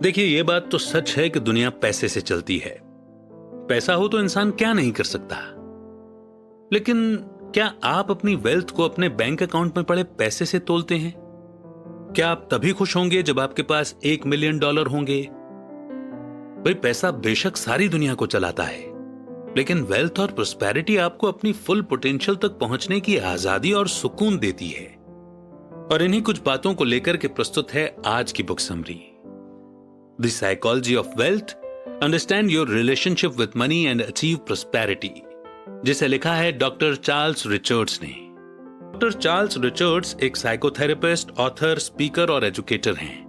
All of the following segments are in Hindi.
देखिए, ये बात तो सच है कि दुनिया पैसे से चलती है। पैसा हो तो इंसान क्या नहीं कर सकता। लेकिन क्या आप अपनी वेल्थ को अपने बैंक अकाउंट में पड़े पैसे से तोलते हैं? क्या आप तभी खुश होंगे जब आपके पास $1 मिलियन होंगे? भाई, पैसा बेशक सारी दुनिया को चलाता है, लेकिन वेल्थ और प्रोस्पेरिटी आपको अपनी फुल पोटेंशियल तक पहुंचने की आजादी और सुकून देती है। और इन्हीं कुछ बातों को लेकर के प्रस्तुत है आज की book summary, the psychology of wealth, understand your relationship with money and achieve prosperity, जिसे लिखा है डॉक्टर चार्ल्स रिचर्ड्स ने। डॉक्टर चार्ल्स रिचर्ड्स एक साइकोथेरेपिस्ट, ऑथर, स्पीकर और एजुकेटर हैं।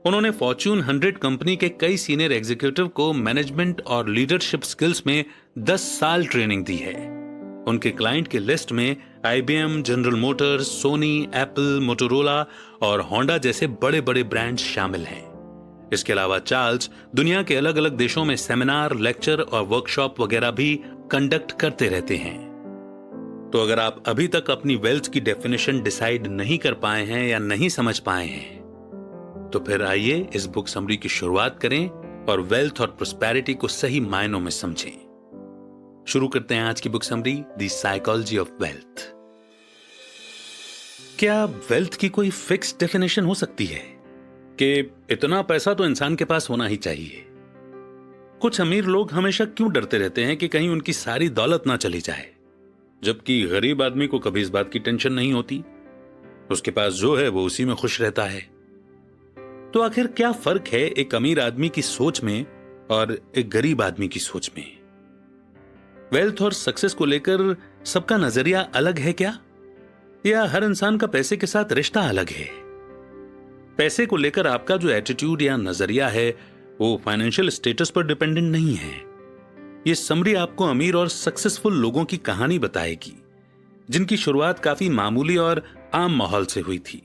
उन्होंने फॉर्च्यून 100 कंपनी के कई सीनियर एग्जीक्यूटिव को मैनेजमेंट और लीडरशिप स्किल्स में 10 साल ट्रेनिंग दी है। उनके क्लाइंट की लिस्ट में IBM, General Motors, Sony, Apple, Motorola और होंडा जैसे बड़े बड़े ब्रांड्स शामिल हैं। इसके अलावा चार्ल्स दुनिया के अलग अलग देशों में सेमिनार, लेक्चर और वर्कशॉप वगैरह भी कंडक्ट करते रहते हैं। तो अगर आप अभी तक अपनी वेल्थ की डेफिनेशन डिसाइड नहीं कर पाए हैं या नहीं समझ पाए हैं, तो फिर आइए इस बुक समरी की शुरुआत करें और वेल्थ और प्रोस्पेरिटी को सही मायनों में समझें। शुरू करते हैं आज की book summary, the psychology of wealth. क्या वेल्थ की कोई फिक्स डेफिनेशन हो सकती है कि इतना पैसा तो इंसान के पास होना ही चाहिए? कुछ अमीर लोग हमेशा क्यों डरते रहते हैं कि कहीं उनकी सारी दौलत ना चली जाए, जबकि गरीब आदमी को कभी इस बात की टेंशन नहीं होती। उसके पास जो है वो उसी में खुश रहता है। तो आखिर क्या फर्क है एक अमीर आदमी की सोच में और एक गरीब आदमी की सोच में? वेल्थ और सक्सेस को लेकर सबका नजरिया अलग है क्या, या हर इंसान का पैसे के साथ रिश्ता अलग है? पैसे को लेकर आपका जो एटीट्यूड या नजरिया है वो फाइनेंशियल स्टेटस पर डिपेंडेंट नहीं है। ये समरी आपको अमीर और सक्सेसफुल लोगों की कहानी बताएगी, जिनकी शुरुआत काफी मामूली और आम माहौल से हुई थी,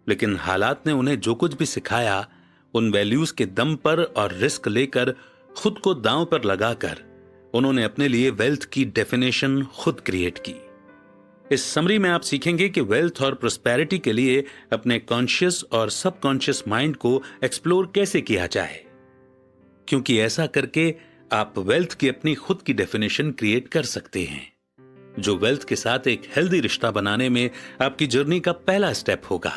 लेकिन हालात ने उन्हें जो कुछ भी सिखाया, उन वैल्यूज के दम पर और रिस्क लेकर, खुद को दांव पर लगाकर उन्होंने अपने लिए वेल्थ की डेफिनेशन खुद क्रिएट की। इस समरी में आप सीखेंगे कि वेल्थ और प्रोस्पेरिटी के लिए अपने कॉन्शियस और सबकॉन्शियस माइंड को एक्सप्लोर कैसे किया जाए, क्योंकि ऐसा करके आप वेल्थ की अपनी खुद की डेफिनेशन क्रिएट कर सकते हैं, जो वेल्थ के साथ एक हेल्दी रिश्ता बनाने में आपकी जर्नी का पहला स्टेप होगा।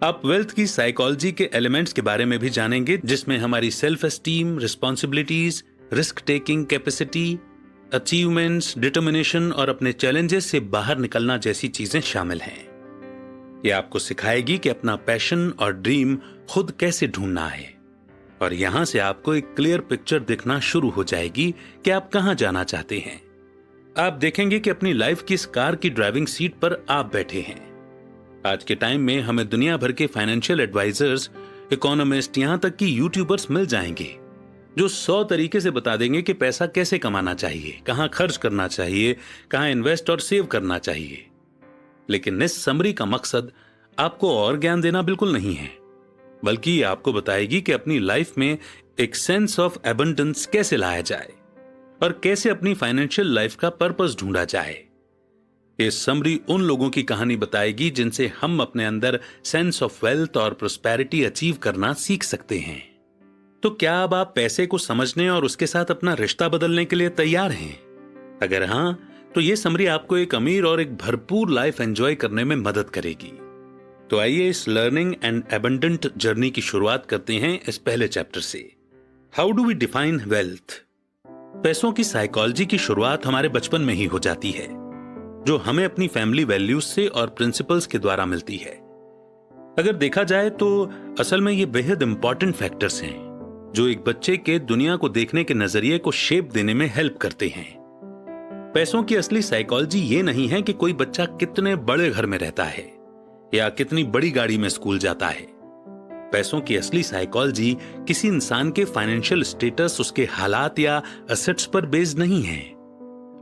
आप वेल्थ की साइकोलॉजी के एलिमेंट्स के बारे में भी जानेंगे, जिसमें हमारी self esteem, responsibilities, risk taking capacity, achievements, determination और अपने चैलेंजेस से बाहर निकलना जैसी चीजें शामिल हैं। यह आपको सिखाएगी कि अपना पैशन और ड्रीम खुद कैसे ढूंढना है, और यहां से आपको एक क्लियर पिक्चर दिखना शुरू हो जाएगी कि आप कहां जाना चाहते हैं। आप देखेंगे कि अपनी लाइफ की इस कार की ड्राइविंग सीट पर आप बैठे हैं। आज के टाइम में हमें दुनिया भर के फाइनेंशियल एडवाइजर्स, इकोनॉमिस्ट, यहां तक कि यूट्यूबर्स मिल जाएंगे जो 100 तरीके से बता देंगे कि पैसा कैसे कमाना चाहिए, कहां खर्च करना चाहिए, कहां इन्वेस्ट और सेव करना चाहिए। लेकिन इस समरी का मकसद आपको और ज्ञान देना बिल्कुल नहीं है, बल्कि आपको बताएगी कि अपनी लाइफ में एक सेंस ऑफ एबंडेंस कैसे लाया जाए और कैसे अपनी फाइनेंशियल लाइफ का पर्पस ढूंढा जाए। ये समरी उन लोगों की कहानी बताएगी जिनसे हम अपने अंदर सेंस ऑफ वेल्थ और प्रोस्पेरिटी अचीव करना सीख सकते हैं। तो क्या अब आप पैसे को समझने और उसके साथ अपना रिश्ता बदलने के लिए तैयार हैं? अगर हां, तो ये समरी आपको एक अमीर और एक भरपूर लाइफ एंजॉय करने में मदद करेगी। तो आइए इस लर्निंग एंड एबंडेंट जर्नी की शुरुआत करते हैं इस पहले चैप्टर से, how do we define wealth. पैसों की साइकोलॉजी की शुरुआत हमारे बचपन में ही हो जाती है, जो हमें अपनी फैमिली वैल्यूज से और प्रिंसिपल्स के द्वारा मिलती है। अगर देखा जाए तो असल में ये बेहद इंपॉर्टेंट फैक्टर्स हैं जो एक बच्चे के दुनिया को देखने के नजरिए को शेप देने में हेल्प करते हैं। पैसों की असली साइकोलॉजी ये नहीं है कि कोई बच्चा कितने बड़े घर में रहता है या कितनी बड़ी गाड़ी में स्कूल जाता है। पैसों की असली साइकोलॉजी किसी इंसान के फाइनेंशियल स्टेटस, उसके हालात या एसेट्स पर बेस्ड नहीं है,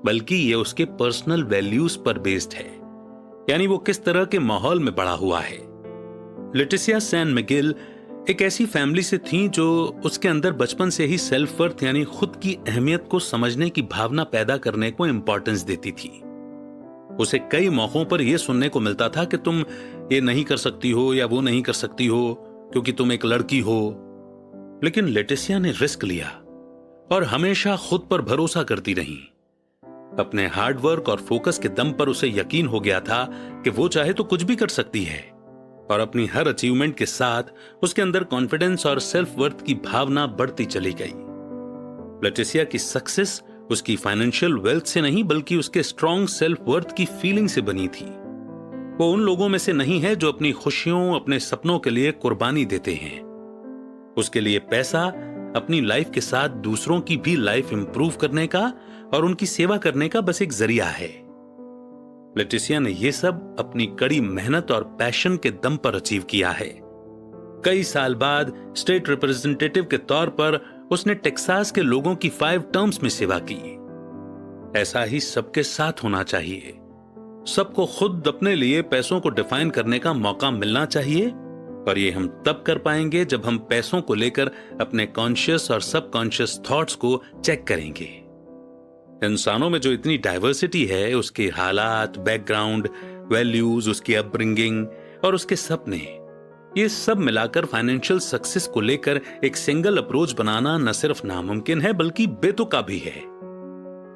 बल्कि ये उसके पर्सनल वैल्यूज पर बेस्ड है, यानी वो किस तरह के माहौल में बड़ा हुआ है। लेटिसिया सैन मिगेल एक ऐसी फैमिली से थी जो उसके अंदर बचपन से ही सेल्फ वर्थ यानी खुद की अहमियत को समझने की भावना पैदा करने को इंपॉर्टेंस देती थी। उसे कई मौकों पर यह सुनने को मिलता था कि तुम ये नहीं कर सकती हो या वो नहीं कर सकती हो, क्योंकि तुम एक लड़की हो। लेकिन लेटिसिया ने रिस्क लिया और हमेशा खुद पर भरोसा करती रही। अपने हार्डवर्क और फोकस के दम पर उसे यकीन हो गया था कि वो चाहे तो कुछ भी कर सकती है, और अपनी हर अचीवमेंट के साथ उसके अंदर कॉन्फिडेंस और सेल्फ वर्थ की भावना बढ़ती चली गई। लेटिसिया की सक्सेस उसकी फाइनेंशियल वेल्थ से नहीं बल्कि उसके स्ट्रॉन्ग सेल्फ वर्थ की फीलिंग से बनी थी। वो उन लोगों में से नहीं है जो अपनी खुशियों, अपने सपनों के लिए कुर्बानी देते हैं। उसके लिए पैसा अपनी लाइफ के साथ दूसरों की भी लाइफ इंप्रूव करने का और उनकी सेवा करने का बस एक जरिया है। लेटिसिया ने यह सब अपनी कड़ी मेहनत और पैशन के दम पर अचीव किया है। कई साल बाद स्टेट रिप्रेजेंटेटिव के तौर पर उसने टेक्सास के लोगों की 5 टर्म्स में सेवा की। ऐसा ही सबके साथ होना चाहिए। सबको खुद अपने लिए पैसों को डिफाइन करने का मौका मिलना चाहिए, और ये हम तब कर पाएंगे जब हम पैसों को लेकर अपने कॉन्शियस और सबकॉन्शियस थॉट्स को चेक करेंगे। इंसानों में जो इतनी डाइवर्सिटी है, उसके हालात, बैकग्राउंड, वैल्यूज, उसकी अपब्रिंगिंग और उसके सपने, ये सब मिलाकर फाइनेंशियल सक्सेस को लेकर एक सिंगल अप्रोच बनाना न सिर्फ नामुमकिन है बल्कि बेतुका भी है।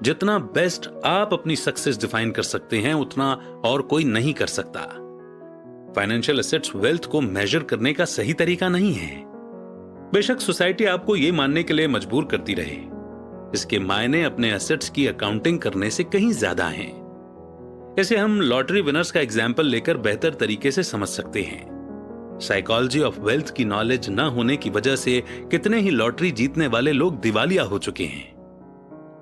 जितना बेस्ट आप अपनी सक्सेस डिफाइन कर सकते हैं उतना और कोई नहीं कर सकता। फाइनेंशियल एसेट्स वेल्थ को मेजर करने का सही तरीका नहीं है। बेशक सोसाइटी आपको यह मानने के लिए मजबूर करती रहे, इसके मायने अपने एसेट्स की अकाउंटिंग करने से कहीं ज्यादा हैं। इसे हम लॉटरी विनर्स का एग्जाम्पल लेकर बेहतर तरीके से समझ सकते हैं। साइकोलॉजी ऑफ वेल्थ की नॉलेज न होने की वजह से कितने ही लॉटरी जीतने वाले लोग दिवालिया हो चुके हैं।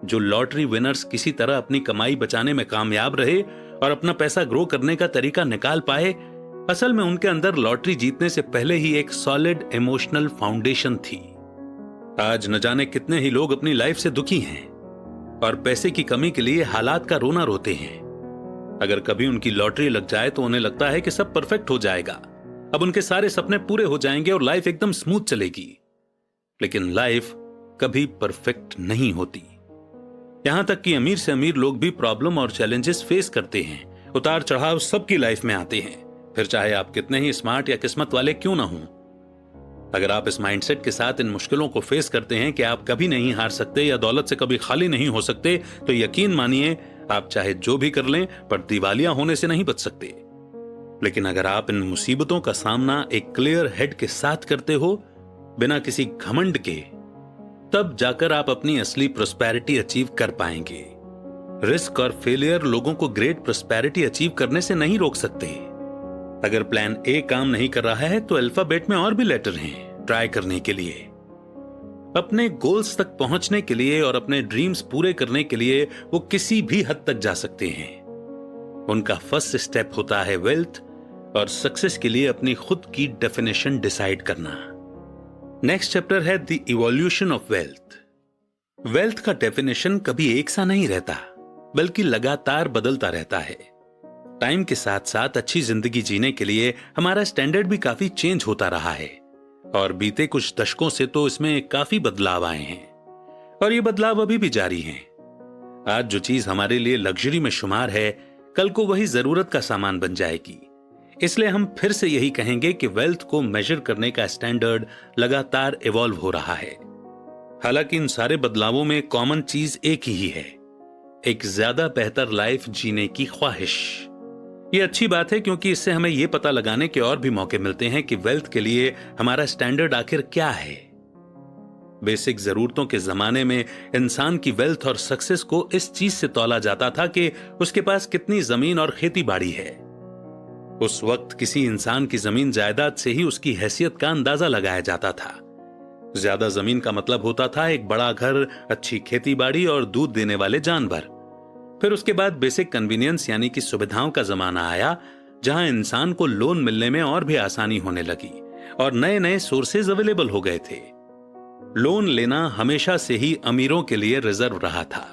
जो लॉटरी विनर्स किसी तरह अपनी कमाई बचाने में कामयाब रहे और अपना पैसा ग्रो करने का तरीका निकाल पाए, असल में उनके अंदर लॉटरी जीतने से पहले ही एक सॉलिड इमोशनल फाउंडेशन थी। आज न जाने कितने ही लोग अपनी लाइफ से दुखी हैं और पैसे की कमी के लिए हालात का रोना रोते हैं। अगर कभी उनकी लॉटरी लग जाए तो उन्हें लगता है कि सब परफेक्ट हो जाएगा, अब उनके सारे सपने पूरे हो जाएंगे और लाइफ एकदम स्मूथ चलेगी। लेकिन लाइफ कभी परफेक्ट नहीं होती। यहां तक कि अमीर से अमीर लोग भी प्रॉब्लम और चैलेंजेस फेस करते हैं। उतार चढ़ाव सबकी लाइफ में आते हैं, फिर चाहे आप कितने ही स्मार्ट या किस्मत वाले क्यों ना हों। अगर आप इस माइंडसेट के साथ इन मुश्किलों को फेस करते हैं कि आप कभी नहीं हार सकते या दौलत से कभी खाली नहीं हो सकते, तो यकीन मानिए आप चाहे जो भी कर लें पर दिवालिया होने से नहीं बच सकते। लेकिन अगर आप इन मुसीबतों का सामना एक क्लियर हेड के साथ करते हो, बिना किसी घमंड के, तब जाकर आप अपनी असली प्रोस्पेरिटी अचीव कर पाएंगे। रिस्क और फेलियर लोगों को ग्रेट प्रोस्पेरिटी अचीव करने से नहीं रोक सकते। अगर प्लान ए काम नहीं कर रहा है तो अल्फाबेट में और भी लेटर हैं ट्राई करने के लिए। अपने गोल्स तक पहुंचने के लिए और अपने ड्रीम्स पूरे करने के लिए वो किसी भी हद तक जा सकते हैं। उनका फर्स्ट स्टेप होता है वेल्थ और सक्सेस के लिए अपनी खुद की डेफिनेशन डिसाइड करना। नेक्स्ट चैप्टर है the evolution of wealth. Wealth का डेफिनेशन कभी एक सा नहीं रहता बल्कि लगातार बदलता रहता है। टाइम के साथ साथ अच्छी जिंदगी जीने के लिए हमारा स्टैंडर्ड भी काफी चेंज होता रहा है और बीते कुछ दशकों से तो इसमें काफी बदलाव आए हैं और ये बदलाव अभी भी जारी हैं। आज जो चीज हमारे लिए लग्जरी में शुमार है, कल को वही जरूरत का सामान बन जाएगी। इसलिए हम फिर से यही कहेंगे कि वेल्थ को मेजर करने का स्टैंडर्ड लगातार इवॉल्व हो रहा है। हालांकि इन सारे बदलावों में कॉमन चीज एक ही है, एक ज्यादा बेहतर लाइफ जीने की ख्वाहिश। ये अच्छी बात है क्योंकि इससे हमें यह पता लगाने के और भी मौके मिलते हैं कि वेल्थ के लिए हमारा स्टैंडर्ड आखिर क्या है। बेसिक जरूरतों के जमाने में इंसान की वेल्थ और सक्सेस को इस चीज से तौला जाता था कि उसके पास कितनी जमीन और खेती बाड़ी है। उस वक्त किसी इंसान की जमीन जायदाद से ही उसकी हैसियत का अंदाजा लगाया जाता था। ज्यादा जमीन का मतलब होता था एक बड़ा घर, अच्छी खेती बाड़ी और दूध देने वाले जानवर। फिर उसके बाद बेसिक कन्वीनियंस यानी कि सुविधाओं का जमाना आया, जहां इंसान को लोन मिलने में और भी आसानी होने लगी और नए नए सोर्सेज अवेलेबल हो गए थे। लोन लेना हमेशा से ही अमीरों के लिए रिजर्व रहा था।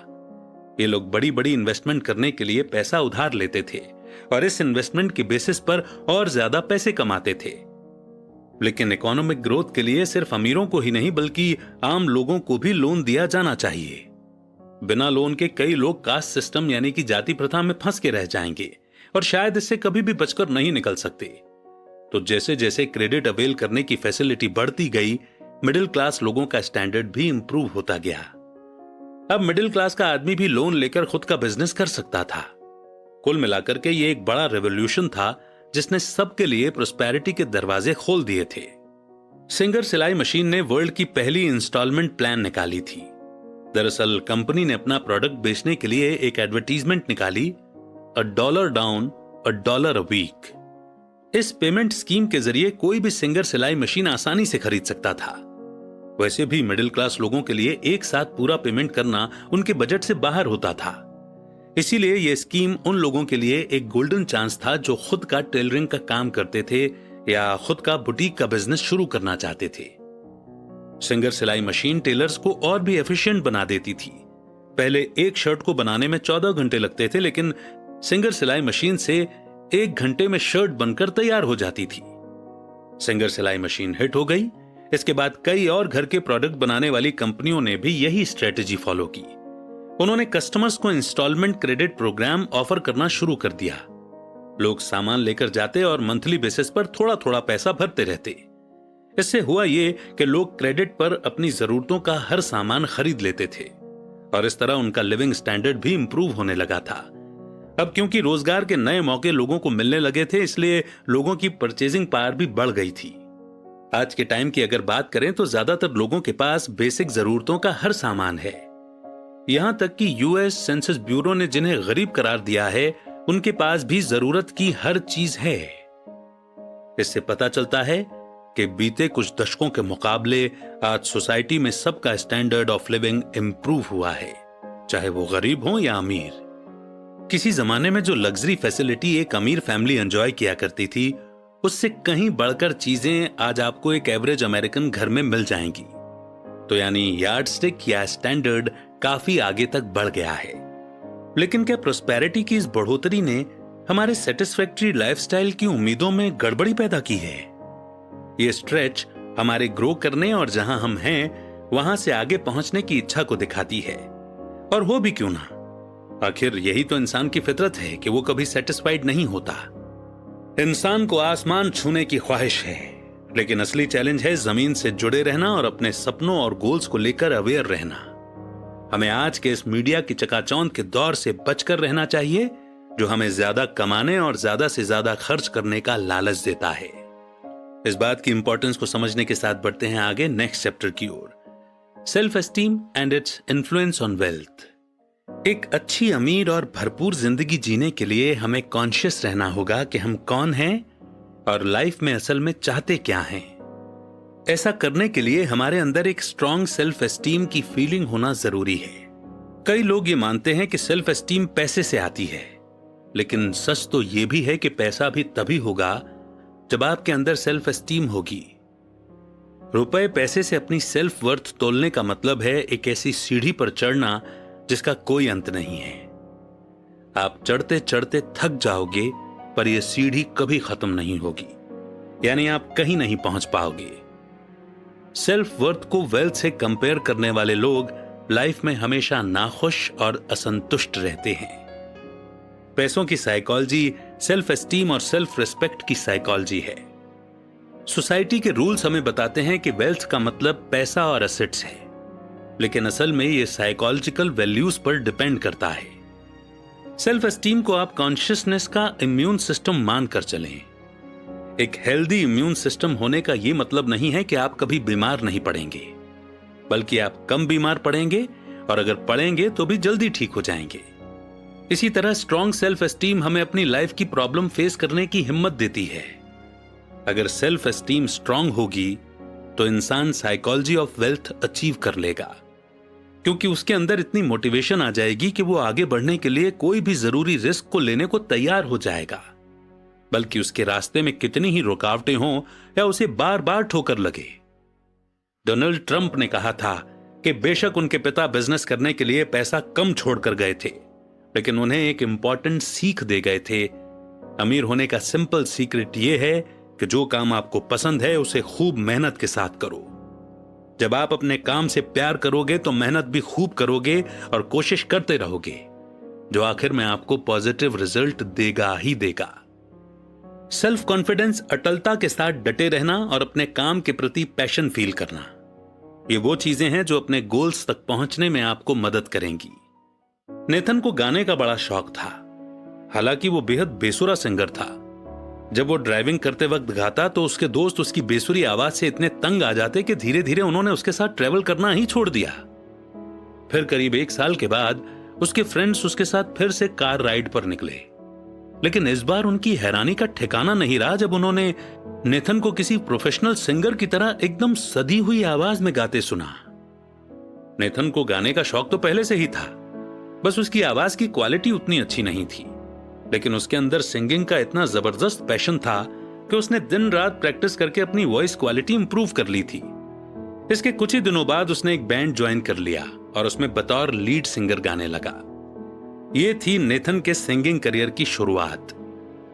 ये लोग बड़ी बड़ी इन्वेस्टमेंट करने के लिए पैसा उधार लेते थे और इस इन्वेस्टमेंट की बेसिस पर और ज्यादा पैसे कमाते थे। लेकिन इकोनॉमिक ग्रोथ के लिए सिर्फ अमीरों को ही नहीं बल्कि आम लोगों को भी लोन दिया जाना चाहिए। बिना लोन के कई लोग कास्ट सिस्टम यानी कि जाति प्रथा में फंस के रह जाएंगे और शायद इससे कभी भी बचकर नहीं निकल सकते। तो जैसे जैसे क्रेडिट अवेल करने की फैसिलिटी बढ़ती गई, मिडिल क्लास लोगों का स्टैंडर्ड भी इंप्रूव होता गया। अब मिडिल क्लास का आदमी भी लोन लेकर खुद का बिजनेस कर सकता था। कुल मिलाकर के ये एक बड़ा रेवोल्यूशन था जिसने सबके लिए प्रोस्पेरिटी के दरवाजे खोल दिए थे। सिंगर सिलाई मशीन ने वर्ल्ड की पहली इंस्टॉलमेंट प्लान निकाली थी। दरअसल कंपनी ने अपना प्रोडक्ट बेचने के लिए एक एडवर्टीजमेंट निकाली, $1 डाउन, $1 अ वीक। इस पेमेंट स्कीम के जरिए कोई भी सिंगर सिलाई मशीन आसानी से खरीद सकता था। वैसे भी मिडिल क्लास लोगों के लिए एक साथ पूरा पेमेंट करना उनके बजट से बाहर होता था। इसीलिए यह स्कीम उन लोगों के लिए एक गोल्डन चांस था जो खुद का टेलरिंग का काम करते थे या खुद का बुटीक का बिजनेस शुरू करना चाहते थे। सिंगर सिलाई मशीन टेलर्स को और भी एफिशिएंट बना देती थी। पहले एक शर्ट को बनाने में 14 घंटे लगते थे, लेकिन सिंगर सिलाई मशीन से 1 घंटे में शर्ट बनकर तैयार हो जाती थी। सिंगर सिलाई मशीन हिट हो गई। इसके बाद कई और घर के प्रोडक्ट बनाने वाली कंपनियों ने भी यही स्ट्रेटेजी फॉलो की। उन्होंने कस्टमर्स को इंस्टॉलमेंट क्रेडिट प्रोग्राम ऑफर करना शुरू कर दिया। लोग सामान लेकर जाते और मंथली बेसिस पर थोड़ा थोड़ा पैसा भरते रहते। इससे हुआ ये कि लोग क्रेडिट पर अपनी जरूरतों का हर सामान खरीद लेते थे और इस तरह उनका लिविंग स्टैंडर्ड भी इंप्रूव होने लगा था। अब क्योंकि रोजगार के नए मौके लोगों को मिलने लगे थे, इसलिए लोगों की परचेजिंग पावर भी बढ़ गई थी। आज के टाइम की अगर बात करें तो ज्यादातर लोगों के पास बेसिक जरूरतों का हर सामान है। यहां तक कि यूएस सेंसस ब्यूरो ने जिन्हें गरीब करार दिया है, उनके पास भी जरूरत की हर चीज है। इससे पता चलता है कि बीते कुछ दशकों के मुकाबले आज सोसाइटी में सबका स्टैंडर्ड ऑफ लिविंग इंप्रूव हुआ है, चाहे वो गरीब हो या अमीर। किसी जमाने में जो लग्जरी फैसिलिटी एक अमीर फैमिली एंजॉय किया करती थी, उससे कहीं बढ़कर चीजें आज आपको एक एवरेज अमेरिकन घर में मिल जाएंगी। तो यानी यार्डस्टिक या स्टैंडर्ड काफी आगे तक बढ़ गया है। लेकिन क्या प्रोस्पेरिटी की इस बढ़ोतरी ने हमारे सेटिस्फैक्टरी लाइफस्टाइल की उम्मीदों में गड़बड़ी पैदा की है? ये स्ट्रेच हमारे ग्रो करने और जहां हम हैं वहां से आगे पहुंचने की इच्छा को दिखाती है। और हो भी क्यों ना, आखिर यही तो इंसान की फितरत है कि वो कभी सेटिस्फाइड नहीं होता। इंसान को आसमान छूने की ख्वाहिश है, लेकिन असली चैलेंज है जमीन से जुड़े रहना और अपने सपनों और गोल्स को लेकर अवेयर रहना। हमें आज के इस मीडिया की चकाचौंध के दौर से बचकर रहना चाहिए, जो हमें ज्यादा कमाने और ज्यादा से ज्यादा खर्च करने का लालच देता है। इस बात की इंपॉर्टेंस को समझने के साथ बढ़ते हैं आगे नेक्स्ट चैप्टर की ओर, self esteem and its influence on wealth. एक अच्छी, अमीर और भरपूर जिंदगी जीने के लिए हमें कॉन्शियस रहना होगा कि हम कौन हैं और लाइफ में असल में चाहते क्या हैं। ऐसा करने के लिए हमारे अंदर एक स्ट्रॉन्ग सेल्फ एस्टीम की फीलिंग होना जरूरी है। कई लोग ये मानते हैं कि सेल्फ एस्टीम पैसे से आती है, लेकिन सच तो यह भी है कि पैसा भी तभी होगा जब आपके अंदर सेल्फ एस्टीम होगी। रुपए पैसे से अपनी सेल्फ वर्थ तोलने का मतलब है एक ऐसी सीढ़ी पर चढ़ना जिसका कोई अंत नहीं है। आप चढ़ते चढ़ते थक जाओगे, पर यह सीढ़ी कभी खत्म नहीं होगी, यानी आप कहीं नहीं पहुंच पाओगे। सेल्फ वर्थ को वेल्थ से कंपेयर करने वाले लोग लाइफ में हमेशा नाखुश और असंतुष्ट रहते हैं। पैसों की साइकोलॉजी सेल्फ एस्टीम और सेल्फ रिस्पेक्ट की साइकोलॉजी है। सोसाइटी के रूल्स हमें बताते हैं कि वेल्थ का मतलब पैसा और एसेट्स है, लेकिन असल में यह साइकोलॉजिकल वैल्यूज पर डिपेंड करता है। सेल्फ एस्टीम को आप कॉन्शियसनेस का इम्यून सिस्टम मानकर चलें। एक हेल्दी इम्यून सिस्टम होने का यह मतलब नहीं है कि आप कभी बीमार नहीं पड़ेंगे, बल्कि आप कम बीमार पड़ेंगे और अगर पड़ेंगे तो भी जल्दी ठीक हो जाएंगे। इसी तरह स्ट्रॉन्ग सेल्फ एस्टीम हमें अपनी लाइफ की प्रॉब्लम फेस करने की हिम्मत देती है। अगर सेल्फ एस्टीम स्ट्रॉन्ग होगी तो इंसान साइकोलॉजी ऑफ वेल्थ अचीव कर लेगा, क्योंकि उसके अंदर इतनी मोटिवेशन आ जाएगी कि वो आगे बढ़ने के लिए कोई भी जरूरी रिस्क को लेने को तैयार हो जाएगा, बल्कि उसके रास्ते में कितनी ही रुकावटें हों या उसे बार बार ठोकर लगे। डोनाल्ड ट्रंप ने कहा था कि बेशक उनके पिता बिजनेस करने के लिए पैसा कम छोड़कर गए थे, लेकिन उन्हें एक इंपॉर्टेंट सीख दे गए थे। अमीर होने का सिंपल सीक्रेट यह है कि जो काम आपको पसंद है उसे खूब मेहनत के साथ करो। जब आप अपने काम से प्यार करोगे तो मेहनत भी खूब करोगे और कोशिश करते रहोगे, जो आखिर में आपको पॉजिटिव रिजल्ट देगा ही देगा। सेल्फ कॉन्फिडेंस अटलता के साथ डटे रहना और अपने काम के प्रति पैशन फील करना, ये वो चीजें हैं जो अपने गोल्स तक पहुंचने में आपको मदद करेंगी। नेथन को गाने का बड़ा शौक था, हालांकि वो बेहद बेसुरा सिंगर था। जब वो ड्राइविंग करते वक्त गाता तो उसके दोस्त उसकी बेसुरी आवाज से इतने तंग आ जाते कि धीरे धीरे उन्होंने उसके साथ ट्रेवल करना ही छोड़ दिया। फिर करीब 1 साल के बाद उसके फ्रेंड्स उसके साथ फिर से कार राइड पर निकले, लेकिन इस बार उनकी हैरानी का ठिकाना नहीं रहा जब उन्होंने नेथन को किसी प्रोफेशनल सिंगर की तरह एकदम सधी हुई आवाज में गाते सुना। नेथन को गाने का शौक तो पहले से ही था, बस उसकी आवाज की क्वालिटी उतनी अच्छी नहीं थी, लेकिन उसके अंदर सिंगिंग का इतना जबरदस्त पैशन था कि उसने दिन रात प्रैक्टिस करके अपनी वॉइस क्वालिटी इंप्रूव कर ली थी। इसके कुछ ही दिनों बाद उसने एक बैंड ज्वाइन कर लिया और उसमें बतौर लीड सिंगर गाने लगा। यह थी नेथन के सिंगिंग करियर की शुरुआत।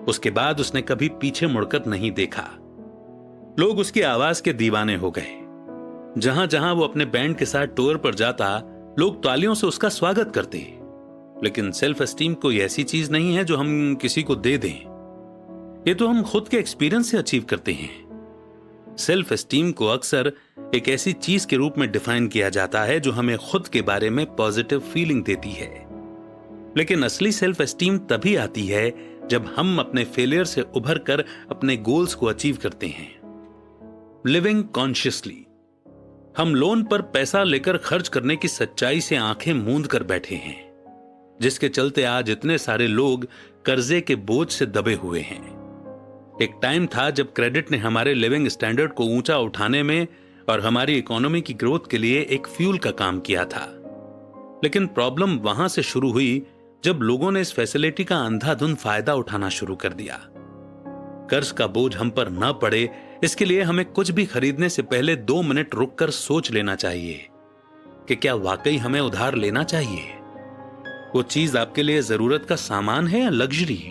उसके बाद उसने कभी पीछे मुड़कर नहीं देखा। लोग उसकी आवाज के दीवाने हो गए। जहां जहां वो अपने बैंड के साथ टूर पर जाता, लोग तालियों से उसका स्वागत करते। लेकिन सेल्फ एस्टीम कोई ऐसी चीज नहीं है जो हम किसी को दे दें। ये तो हम खुद के एक्सपीरियंस से अचीव करते हैं। सेल्फ एस्टीम को अक्सर एक ऐसी चीज के रूप में डिफाइन किया जाता है जो हमें खुद के बारे में पॉजिटिव फीलिंग देती है, लेकिन असली सेल्फ एस्टीम तभी आती है जब हम अपने फेलियर से उभर कर अपने गोल्स को अचीव करते हैं। Living consciously. हम लोन पर पैसा लेकर खर्च करने की सच्चाई से आंखें मूंद कर बैठे हैं, जिसके चलते आज इतने सारे लोग कर्जे के बोझ से दबे हुए हैं। एक टाइम था जब क्रेडिट ने हमारे लिविंग स्टैंडर्ड को ऊंचा उठाने में और हमारी इकोनॉमी की ग्रोथ के लिए एक फ्यूल का काम किया था, लेकिन प्रॉब्लम वहां से शुरू हुई जब लोगों ने इस फैसिलिटी का अंधाधुंध फायदा उठाना शुरू कर दिया। कर्ज का बोझ हम पर न पड़े, इसके लिए हमें कुछ भी खरीदने से पहले 2 मिनट रुककर सोच लेना चाहिए कि क्या वाकई हमें उधार लेना चाहिए। वो चीज आपके लिए जरूरत का सामान है या लग्जरी?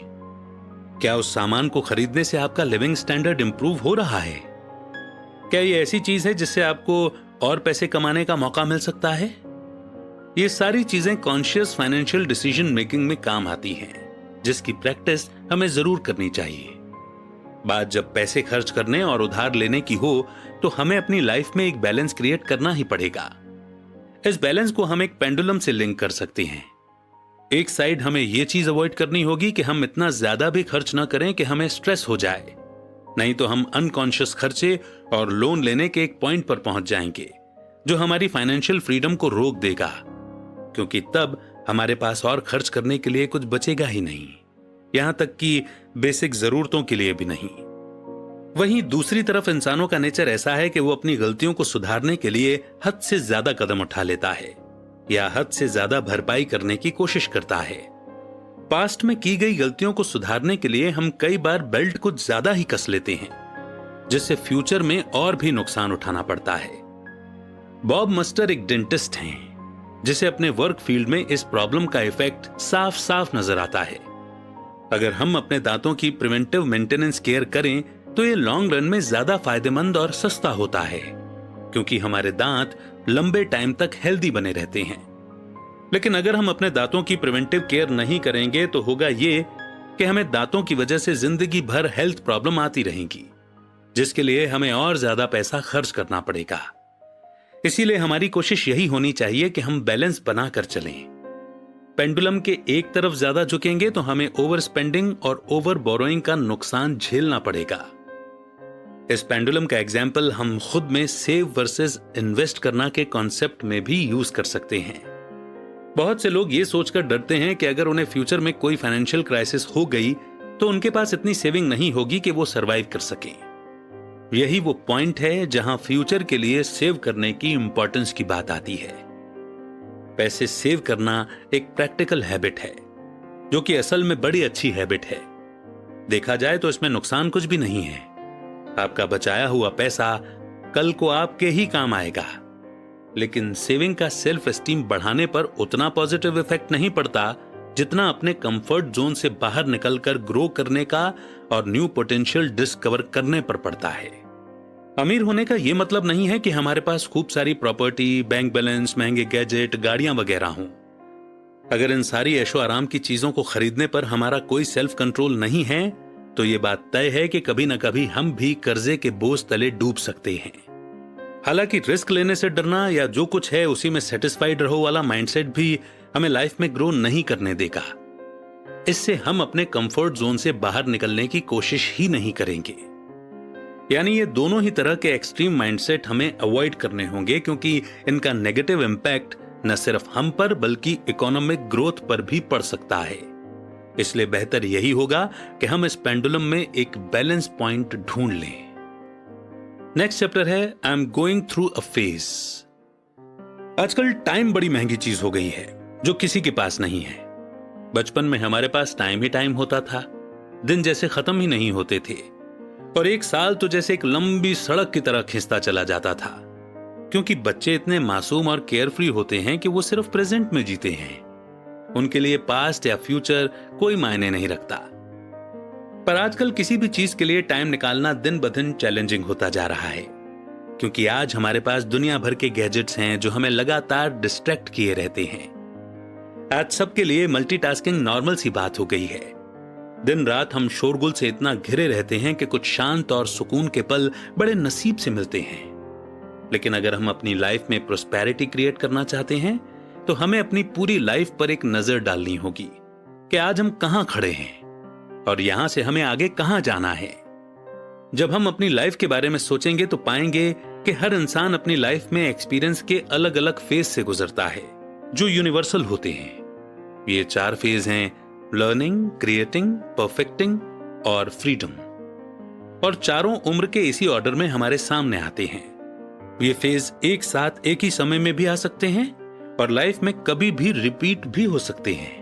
क्या उस सामान को खरीदने से आपका लिविंग स्टैंडर्ड इंप्रूव हो रहा है? क्या ये ऐसी चीज है जिससे आपको और पैसे कमाने का मौका मिल सकता है? ये सारी चीजें कॉन्शियस फाइनेंशियल डिसीजन मेकिंग में काम आती हैं, जिसकी प्रैक्टिस हमें जरूर करनी चाहिए। बात जब पैसे खर्च करने और उधार लेने की हो तो हमें अपनी लाइफ में एक बैलेंस क्रिएट करना ही पड़ेगा। इस बैलेंस को हम एक पेंडुलम से लिंक कर सकते हैं। एक साइड हमें यह चीज अवॉइड करनी होगी कि हम इतना ज्यादा भी खर्च ना करें कि हमें स्ट्रेस हो जाए, नहीं तो हम अनकॉन्शियस खर्चे और लोन लेने के एक पॉइंट पर पहुंच जाएंगे जो हमारी फाइनेंशियल फ्रीडम को रोक देगा, क्योंकि तब हमारे पास और खर्च करने के लिए कुछ बचेगा ही नहीं, यहां तक कि बेसिक जरूरतों के लिए भी नहीं। वहीं दूसरी तरफ इंसानों का नेचर ऐसा है कि वो अपनी गलतियों को सुधारने के लिए हद से ज्यादा कदम उठा लेता है या हद से ज्यादा भरपाई करने की कोशिश करता है। पास्ट में की गई गलतियों को सुधारने के लिए हम कई बार बेल्ट कुछ ज्यादा ही कस लेते हैं, जिससे फ्यूचर में और भी नुकसान उठाना पड़ता है। बॉब मस्टर एक डेंटिस्ट हैं, जिसे अपने वर्क फील्ड में इस प्रॉब्लम का इफेक्ट साफ साफ नजर आता है। अगर हम अपने दांतों की प्रिवेंटिव मेंटेनेंस केयर करें तो ये लॉन्ग रन में ज्यादा फायदेमंद और सस्ता होता है, क्योंकि हमारे दांत लंबे टाइम तक हेल्दी बने रहते हैं। लेकिन अगर हम अपने दांतों की प्रिवेंटिव केयर नहीं करेंगे तो होगा ये कि हमें दांतों की वजह से जिंदगी भर हेल्थ प्रॉब्लम आती रहेंगी, जिसके लिए हमें और ज्यादा पैसा खर्च करना पड़ेगा। इसीलिए हमारी कोशिश यही होनी चाहिए कि हम बैलेंस बनाकर चलें। पेंडुलम के एक तरफ ज्यादा झुकेंगे तो हमें ओवर स्पेंडिंग और ओवर बोरोइंग का नुकसान झेलना पड़ेगा। इस पेंडुलम का एग्जाम्पल हम खुद में सेव वर्सेस इन्वेस्ट करना के कॉन्सेप्ट में भी यूज कर सकते हैं। बहुत से लोग ये सोचकर डरते हैं कि अगर उन्हें फ्यूचर में कोई फाइनेंशियल क्राइसिस हो गई तो उनके पास इतनी सेविंग नहीं होगी कि वो सरवाइव कर सकें। यही वो पॉइंट है जहां फ्यूचर के लिए सेव करने की इंपॉर्टेंस की बात आती है। पैसे सेव करना एक प्रैक्टिकल हैबिट है, जो कि असल में बड़ी अच्छी हैबिट है। देखा जाए तो इसमें नुकसान कुछ भी नहीं है। आपका बचाया हुआ पैसा कल को आपके ही काम आएगा। लेकिन सेविंग का सेल्फ एस्टीम बढ़ाने पर उतना पॉजिटिव इफेक्ट नहीं पड़ता जितना अपने कंफर्ट जोन से बाहर निकलकर ग्रो करने का और न्यू पोटेंशियल डिस्कवर करने पर पड़ता है। अमीर होने का यह मतलब नहीं है कि हमारे पास खूब सारी प्रॉपर्टी, बैंक बैलेंस, महंगे गैजेट, गाड़ियां वगैरह हों। अगर इन सारी ऐशो आराम की चीजों को खरीदने पर हमारा कोई सेल्फ कंट्रोल नहीं है तो ये बात तय है कि कभी ना कभी हम भी कर्जे के बोझ तले डूब सकते हैं। हालांकि रिस्क लेने से डरना या जो कुछ है उसी में सेटिस्फाइड रहो वाला माइंडसेट भी हमें लाइफ में ग्रो नहीं करने देगा। इससे हम अपने कंफर्ट जोन से बाहर निकलने की कोशिश ही नहीं करेंगे। यानी ये दोनों ही तरह के एक्सट्रीम माइंडसेट हमें अवॉइड करने होंगे, क्योंकि इनका नेगेटिव इंपैक्ट न सिर्फ हम पर बल्कि इकोनॉमिक ग्रोथ पर भी पड़ सकता है। इसलिए बेहतर यही होगा कि हम इस पेंडुलम में एक बैलेंस पॉइंट ढूंढ लें। नेक्स्ट चैप्टर है I am going through a phase. आजकल टाइम बड़ी महंगी चीज हो गई है जो किसी के पास नहीं है। बचपन में हमारे पास टाइम ही टाइम होता था, दिन जैसे खत्म ही नहीं होते थे और एक साल तो जैसे एक लंबी सड़क की तरह खिंचता चला जाता था, क्योंकि बच्चे इतने मासूम और केयरफ्री होते हैं कि वो सिर्फ प्रेजेंट में जीते हैं। उनके लिए पास्ट या फ्यूचर कोई मायने नहीं रखता। पर आजकल किसी भी चीज के लिए टाइम निकालना दिन ब दिन चैलेंजिंग होता जा रहा है, क्योंकि आज हमारे पास दुनिया भर के गैजेट्स हैं जो हमें लगातार डिस्ट्रैक्ट किए रहते हैं। आज सबके लिए मल्टीटास्किंग नॉर्मल सी बात हो गई है। दिन रात हम शोरगुल से इतना घिरे रहते हैं कि कुछ शांत और सुकून के पल बड़े नसीब से मिलते हैं। लेकिन अगर हम अपनी लाइफ में प्रोस्पेरिटी क्रिएट करना चाहते हैं तो हमें अपनी पूरी लाइफ पर एक नजर डालनी होगी कि आज हम कहां खड़े हैं और यहां से हमें आगे कहां जाना है। जब हम अपनी लाइफ के बारे में सोचेंगे तो पाएंगे कि हर इंसान अपनी लाइफ में एक्सपीरियंस के अलग अलग फेज से गुजरता है जो यूनिवर्सल होते हैं। ये 4 फेज हैं: लर्निंग, क्रिएटिंग, परफेक्टिंग और फ्रीडम। और चारों उम्र के इसी ऑर्डर में हमारे सामने आते हैं। ये फेज एक साथ एक ही समय में भी आ सकते हैं और लाइफ में कभी भी रिपीट भी हो सकते हैं।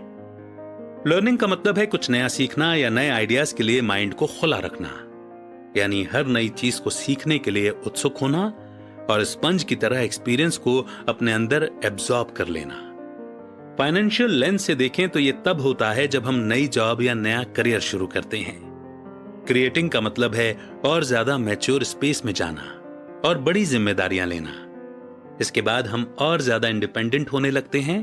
लर्निंग का मतलब है कुछ नया सीखना या नए आइडियाज के लिए माइंड को खुला रखना, यानी हर नई चीज को सीखने के लिए उत्सुक होना और स्पंज की तरह एक्सपीरियंस को अपने अंदर एब्जॉर्ब कर लेना। फाइनेंशियल लेंस से देखें तो यह तब होता है जब हम नई जॉब या नया करियर शुरू करते हैं। क्रिएटिंग का मतलब है और ज्यादा मैच्योर स्पेस में जाना और बड़ी जिम्मेदारियां लेना। इसके बाद हम और ज्यादा इंडिपेंडेंट होने लगते हैं।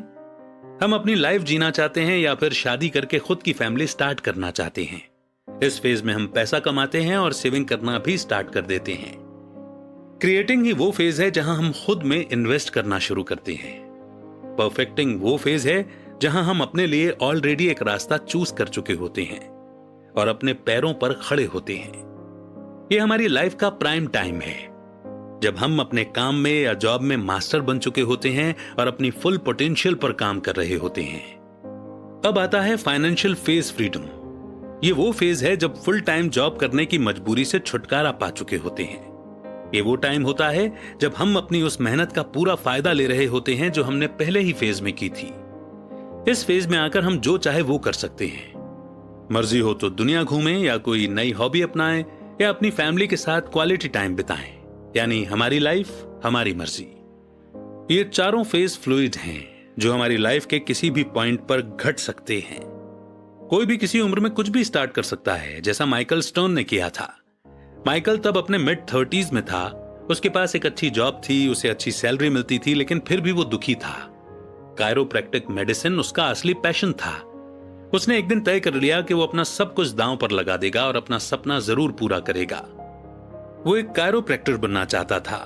हम अपनी लाइफ जीना चाहते हैं या फिर शादी करके खुद की फैमिली स्टार्ट करना चाहते हैं। इस फेज में हम पैसा कमाते हैं और सेविंग करना भी स्टार्ट कर देते हैं। क्रिएटिंग ही वो फेज है जहां हम खुद में इन्वेस्ट करना शुरू करते हैं। परफेक्टिंग वो फेज है जहां हम अपने लिए ऑलरेडी एक रास्ता चूज कर चुके होते हैं और अपने पैरों पर खड़े होते हैं। यह हमारी लाइफ का प्राइम टाइम है, जब हम अपने काम में या जॉब में मास्टर बन चुके होते हैं और अपनी फुल पोटेंशियल पर काम कर रहे होते हैं। अब आता है फाइनेंशियल फेज, फ्रीडम। ये वो फेज है जब फुल टाइम जॉब करने की मजबूरी से छुटकारा पा चुके होते हैं। ये वो टाइम होता है जब हम अपनी उस मेहनत का पूरा फायदा ले रहे होते हैं जो हमने पहले ही फेज में की थी। इस फेज में आकर हम जो चाहे वो कर सकते हैं। मर्जी हो तो दुनिया घूमें या कोई नई हॉबी अपनाएं या अपनी फैमिली के साथ क्वालिटी टाइम बिताएं, यानी हमारी लाइफ हमारी मर्जी। ये चारों फेज फ्लूइड हैं जो हमारी लाइफ के किसी भी पॉइंट पर घट सकते हैं। कोई भी किसी उम्र में कुछ भी स्टार्ट कर सकता है, जैसा माइकल स्टर्न ने किया था। माइकल तब अपने मिड 30s में था। उसके पास एक अच्छी जॉब थी, उसे अच्छी सैलरी मिलती थी, लेकिन फिर भी वो दुखी था। कायरोप्रैक्टिक मेडिसिन उसका असली पैशन था। उसने एक दिन तय कर लिया कि वो अपना सब कुछ दांव पर लगा देगा और अपना सपना जरूर पूरा करेगा। वो एक कायरोप्रैक्टर बनना चाहता था,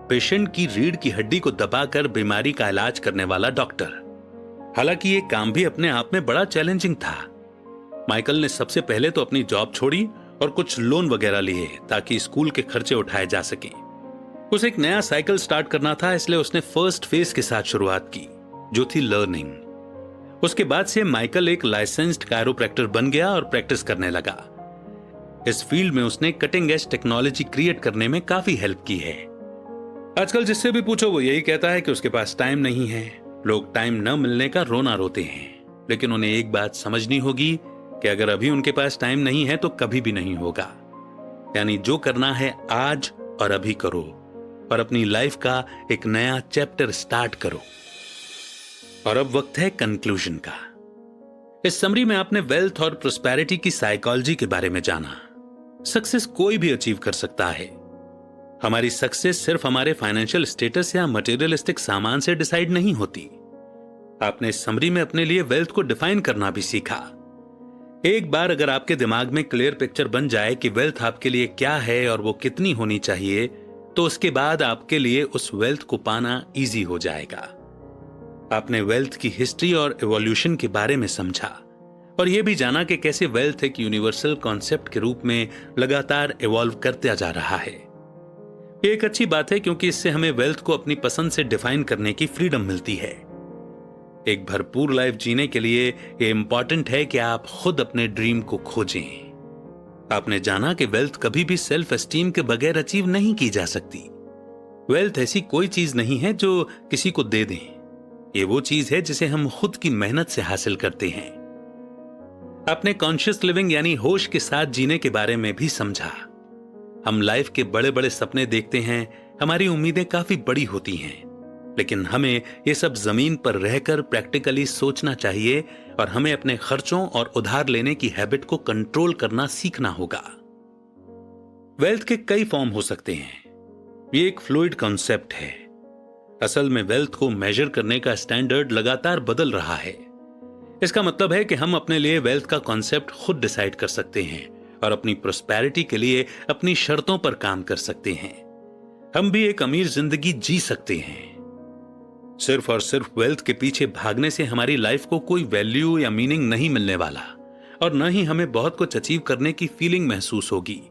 पेशेंट की रीढ़ की हड्डी को दबाकर बीमारी का इलाज करने वाला डॉक्टर। हालांकि ये काम भी अपने आप में बड़ा चैलेंजिंग था। माइकल ने सबसे पहले तो अपनी जॉब छोड़ी और कुछ लोन वगैरह लिए ताकि स्कूल के खर्चे उठाए जा सकें। उसे एक नया साइकिल स्टार्ट करना था, इसलिए उसने फर्स्ट फेज के साथ शुरुआत की, जो थी लर्निंग। उसके बाद से माइकल एक लाइसेंस्ड कायरोप्रैक्टर बन गया और प्रैक्टिस करने लगा। इस फील्ड में उसने कटिंग एज टेक्नोलॉजी क्रिएट करने में काफी हेल्प की है। आजकल जिससे भी पूछो वो यही कहता है कि उसके पास टाइम नहीं है। लोग टाइम न मिलने का रोना रोते हैं, लेकिन उन्हें एक बात समझनी होगी कि अगर अभी उनके पास टाइम नहीं है तो कभी भी नहीं होगा। यानी जो करना है आज और अभी करो और अपनी लाइफ का एक नया चैप्टर स्टार्ट करो। और अब वक्त है कंक्लूजन का। इस समरी में आपने वेल्थ और प्रोस्पेरिटी की साइकोलॉजी के बारे में जाना। सक्सेस कोई भी अचीव कर सकता है। हमारी सक्सेस सिर्फ हमारे फाइनेंशियल स्टेटस या मटेरियलिस्टिक सामान से डिसाइड नहीं होती। आपने इस समरी में अपने लिए वेल्थ को डिफाइन करना भी सीखा। एक बार अगर आपके दिमाग में क्लियर पिक्चर बन जाए कि वेल्थ आपके लिए क्या है और वो कितनी होनी चाहिए, तो उसके बाद आपके लिए उस वेल्थ को पाना इजी हो जाएगा। आपने वेल्थ की हिस्ट्री और इवोल्यूशन के बारे में समझा और यह भी जाना कि कैसे वेल्थ एक यूनिवर्सल कॉन्सेप्ट के रूप में लगातार इवॉल्व करता जा रहा है। ये एक अच्छी बात है क्योंकि इससे हमें वेल्थ को अपनी पसंद से डिफाइन करने की फ्रीडम मिलती है। एक भरपूर लाइफ जीने के लिए ये इंपॉर्टेंट है कि आप खुद अपने ड्रीम को खोजें। आपने जाना कि वेल्थ कभी भी सेल्फ एस्टीम के बगैर अचीव नहीं की जा सकती। वेल्थ ऐसी कोई चीज नहीं है जो किसी को दे दें। ये वो चीज है जिसे हम खुद की मेहनत से हासिल करते हैं। आपने कॉन्शियस लिविंग यानी होश के साथ जीने के बारे में भी समझा। हम लाइफ के बड़े बड़े सपने देखते हैं, हमारी उम्मीदें काफी बड़ी होती हैं, लेकिन हमें ये सब जमीन पर रहकर प्रैक्टिकली सोचना चाहिए और हमें अपने खर्चों और उधार लेने की हैबिट को कंट्रोल करना सीखना होगा। वेल्थ के कई फॉर्म हो सकते हैं। ये एक फ्लूइड कॉन्सेप्ट है। असल में वेल्थ को मेजर करने का स्टैंडर्ड लगातार बदल रहा है। इसका मतलब है कि हम अपने लिए वेल्थ का कॉन्सेप्ट खुद डिसाइड कर सकते हैं और अपनी प्रोस्पेरिटी के लिए अपनी शर्तों पर काम कर सकते हैं। हम भी एक अमीर जिंदगी जी सकते हैं। सिर्फ और सिर्फ वेल्थ के पीछे भागने से हमारी लाइफ को कोई वैल्यू या मीनिंग नहीं मिलने वाला और न ही हमें बहुत कुछ अचीव करने की फीलिंग महसूस होगी,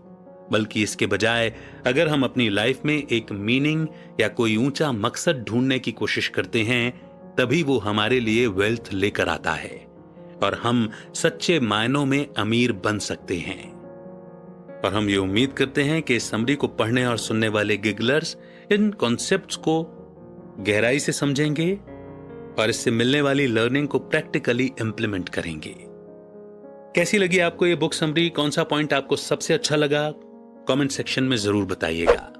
बल्कि इसके बजाय अगर हम अपनी लाइफ में एक मीनिंग या कोई ऊंचा मकसद ढूंढने की कोशिश करते हैं, तभी वो हमारे लिए वेल्थ लेकर आता है और हम सच्चे मायनों में अमीर बन सकते हैं। और हम ये उम्मीद करते हैं कि इस समरी को पढ़ने और सुनने वाले गिगलर्स इन कॉन्सेप्ट्स को गहराई से समझेंगे और इससे मिलने वाली लर्निंग को प्रैक्टिकली इंप्लीमेंट करेंगे। कैसी लगी आपको ये बुक समरी? कौन सा पॉइंट आपको सबसे अच्छा लगा? कमेंट सेक्शन में जरूर बताइएगा।